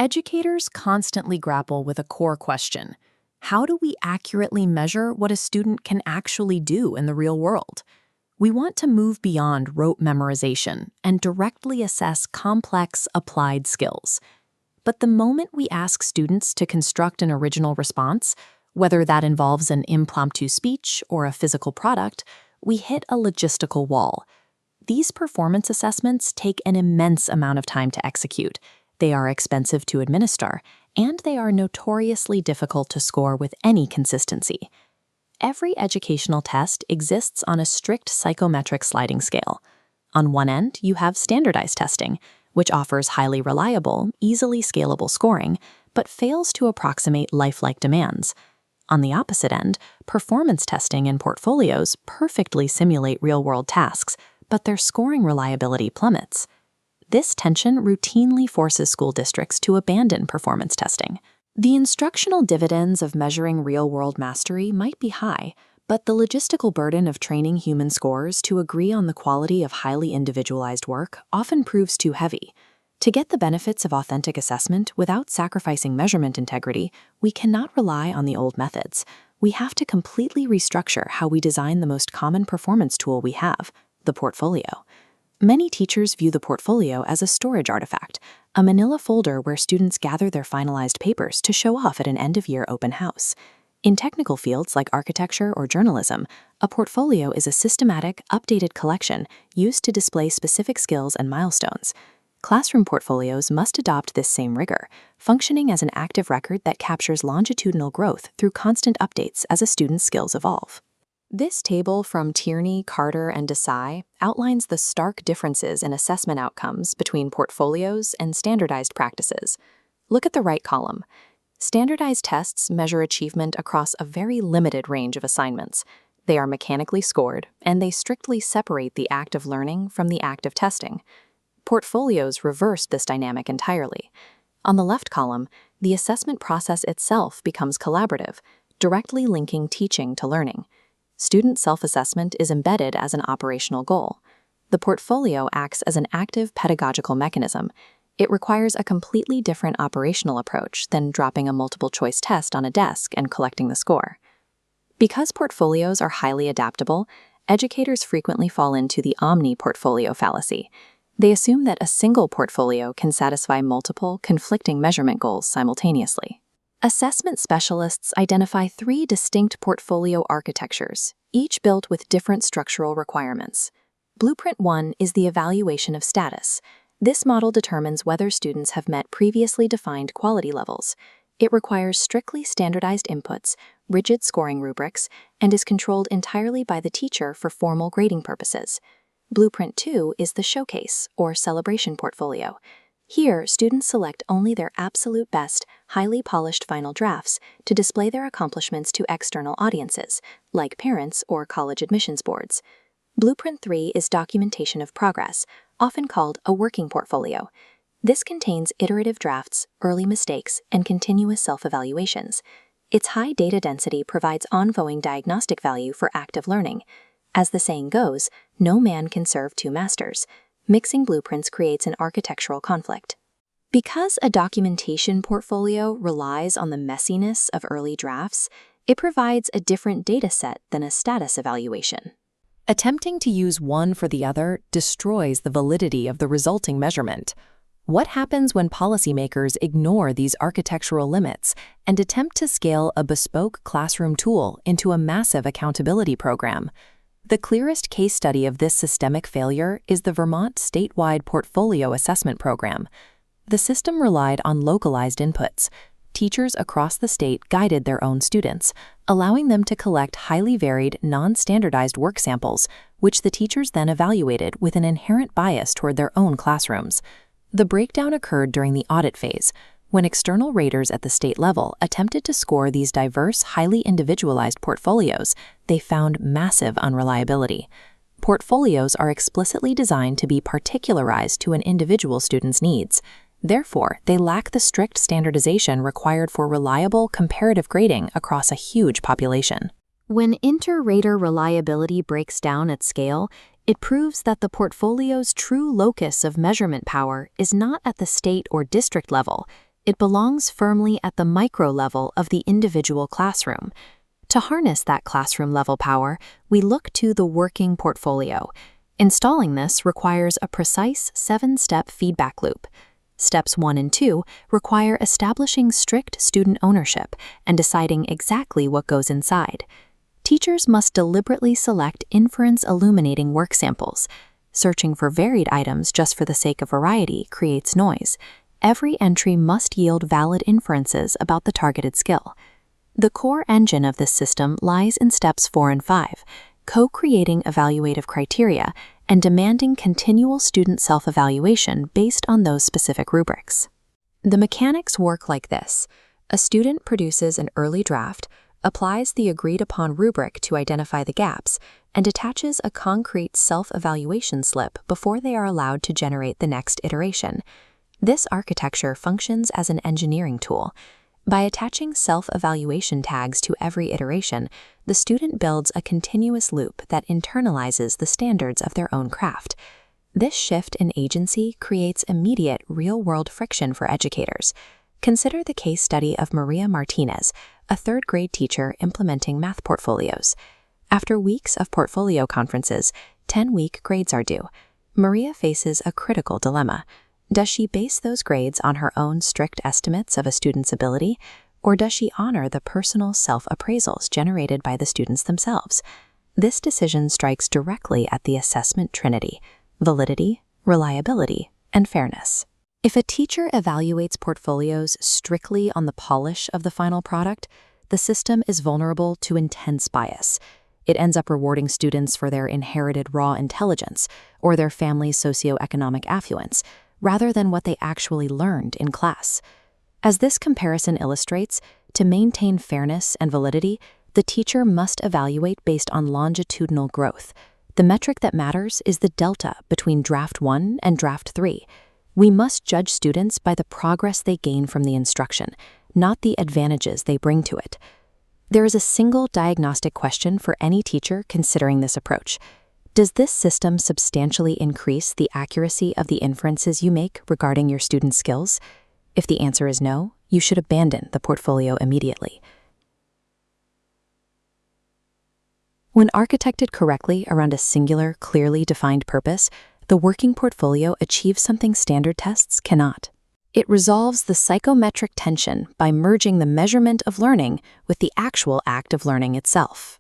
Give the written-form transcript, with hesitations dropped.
Educators constantly grapple with a core question. How do we accurately measure what a student can actually do in the real world? We want to move beyond rote memorization and directly assess complex, applied skills. But the moment we ask students to construct an original response, whether that involves an impromptu speech or a physical product, we hit a logistical wall. These performance assessments take an immense amount of time to execute. They are expensive to administer, and they are notoriously difficult to score with any consistency. Every educational test exists on a strict psychometric sliding scale. On one end, you have standardized testing, which offers highly reliable, easily scalable scoring, but fails to approximate lifelike demands. On the opposite end, performance testing and portfolios perfectly simulate real-world tasks, but their scoring reliability plummets. This tension routinely forces school districts to abandon performance testing. The instructional dividends of measuring real-world mastery might be high, but the logistical burden of training human scorers to agree on the quality of highly individualized work often proves too heavy. To get the benefits of authentic assessment without sacrificing measurement integrity, we cannot rely on the old methods. We have to completely restructure how we design the most common performance tool we have, the portfolio. Many teachers view the portfolio as a storage artifact, a manila folder where students gather their finalized papers to show off at an end-of-year open house. In technical fields like architecture or journalism, a portfolio is a systematic, updated collection used to display specific skills and milestones. Classroom portfolios must adopt this same rigor, functioning as an active record that captures longitudinal growth through constant updates as a student's skills evolve. This table from Tierney, Carter, and Desai outlines the stark differences in assessment outcomes between portfolios and standardized practices. Look at the right column. Standardized tests measure achievement across a very limited range of assignments. They are mechanically scored, and they strictly separate the act of learning from the act of testing. Portfolios reverse this dynamic entirely. On the left column, the assessment process itself becomes collaborative, directly linking teaching to learning. Student self-assessment is embedded as an operational goal. The portfolio acts as an active pedagogical mechanism. It requires a completely different operational approach than dropping a multiple-choice test on a desk and collecting the score. Because portfolios are highly adaptable, educators frequently fall into the omni-portfolio fallacy. They assume that a single portfolio can satisfy multiple, conflicting measurement goals simultaneously. Assessment specialists identify 3 distinct portfolio architectures, each built with different structural requirements. Blueprint 1 is the evaluation of status. This model determines whether students have met previously defined quality levels. It requires strictly standardized inputs, rigid scoring rubrics, and is controlled entirely by the teacher for formal grading purposes. Blueprint 2 is the showcase, or celebration portfolio. Here, students select only their absolute best, highly polished final drafts to display their accomplishments to external audiences, like parents or college admissions boards. Blueprint 3 is documentation of progress, often called a working portfolio. This contains iterative drafts, early mistakes, and continuous self-evaluations. Its high data density provides ongoing diagnostic value for active learning. As the saying goes, no man can serve 2 masters. Mixing blueprints creates an architectural conflict. Because a documentation portfolio relies on the messiness of early drafts, it provides a different data set than a status evaluation. Attempting to use one for the other destroys the validity of the resulting measurement. What happens when policymakers ignore these architectural limits and attempt to scale a bespoke classroom tool into a massive accountability program? The clearest case study of this systemic failure is the Vermont statewide portfolio assessment program. The system relied on localized inputs. Teachers across the state guided their own students, allowing them to collect highly varied, non-standardized work samples, which the teachers then evaluated with an inherent bias toward their own classrooms. The breakdown occurred during the audit phase, when external raters at the state level attempted to score these diverse, highly individualized portfolios. They found massive unreliability. Portfolios are explicitly designed to be particularized to an individual student's needs. Therefore, they lack the strict standardization required for reliable comparative grading across a huge population. When inter-rater reliability breaks down at scale, it proves that the portfolio's true locus of measurement power is not at the state or district level. It belongs firmly at the micro level of the individual classroom. To harness that classroom-level power, we look to the working portfolio. Installing this requires a precise 7-step feedback loop. Steps 1 and 2 require establishing strict student ownership and deciding exactly what goes inside. Teachers must deliberately select inference-illuminating work samples. Searching for varied items just for the sake of variety creates noise. Every entry must yield valid inferences about the targeted skill. The core engine of this system lies in steps 4 and 5, co-creating evaluative criteria and demanding continual student self-evaluation based on those specific rubrics. The mechanics work like this. A student produces an early draft, applies the agreed-upon rubric to identify the gaps, and attaches a concrete self-evaluation slip before they are allowed to generate the next iteration. This architecture functions as an engineering tool. By attaching self-evaluation tags to every iteration, the student builds a continuous loop that internalizes the standards of their own craft. This shift in agency creates immediate real-world friction for educators. Consider the case study of Maria Martinez, a third-grade teacher implementing math portfolios. After weeks of portfolio conferences, 10-week grades are due. Maria faces a critical dilemma. Does she base those grades on her own strict estimates of a student's ability, or does she honor the personal self-appraisals generated by the students themselves? This decision strikes directly at the assessment trinity: validity, reliability, and fairness. If a teacher evaluates portfolios strictly on the polish of the final product, the system is vulnerable to intense bias. It ends up rewarding students for their inherited raw intelligence or their family's socioeconomic affluence, rather than what they actually learned in class. As this comparison illustrates, to maintain fairness and validity, the teacher must evaluate based on longitudinal growth. The metric that matters is the delta between Draft 1 and Draft 3. We must judge students by the progress they gain from the instruction, not the advantages they bring to it. There is a single diagnostic question for any teacher considering this approach. Does this system substantially increase the accuracy of the inferences you make regarding your students' skills? If the answer is no, you should abandon the portfolio immediately. When architected correctly around a singular, clearly defined purpose, the working portfolio achieves something standard tests cannot. It resolves the psychometric tension by merging the measurement of learning with the actual act of learning itself.